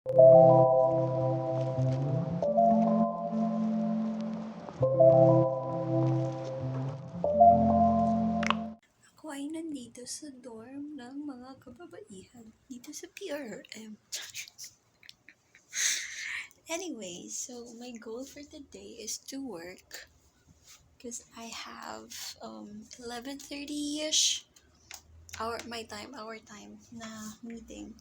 Ako ay nandito sa dorm ng mga kababaihan dito sa PRM. Anyway, so my goal for today is to work because I have 11:30ish our time na meeting.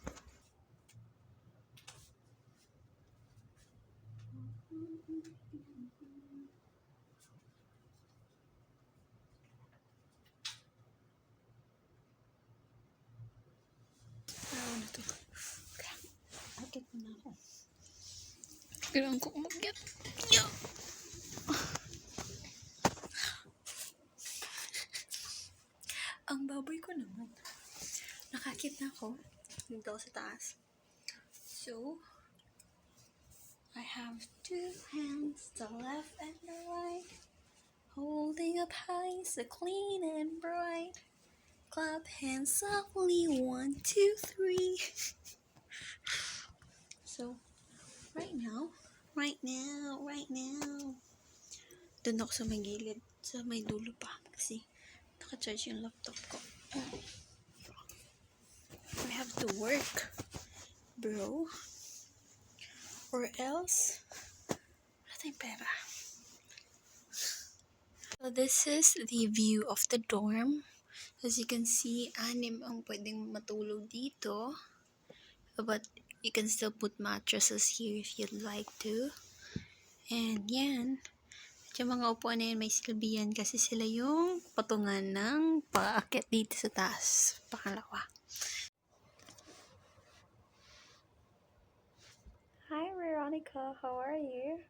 Ano to? Akit na ako. Kailangan ko umakyat. Yeah. Ang baboy ko naman. Nakakit na ako. Dito sa taas. So, I have two hands, the left and the right, holding up high, so clean and bright. Clap hands softly, 1, 2, 3. So, right now, doon ako sa may gilid, sa may dulo pa, kasi naka-charge yung laptop ko. I have to work, bro. Or else, wala tayong pera. So this is the view of the dorm. As you can see, 6 ang pwedeng matulog dito. But you can still put mattresses here if you'd like to. And yan. At yung mga upuan na yan, may silbi yan kasi sila yung patungan ng paakyat dito sa taas. Pangalawa. Hi Veronica, how are you?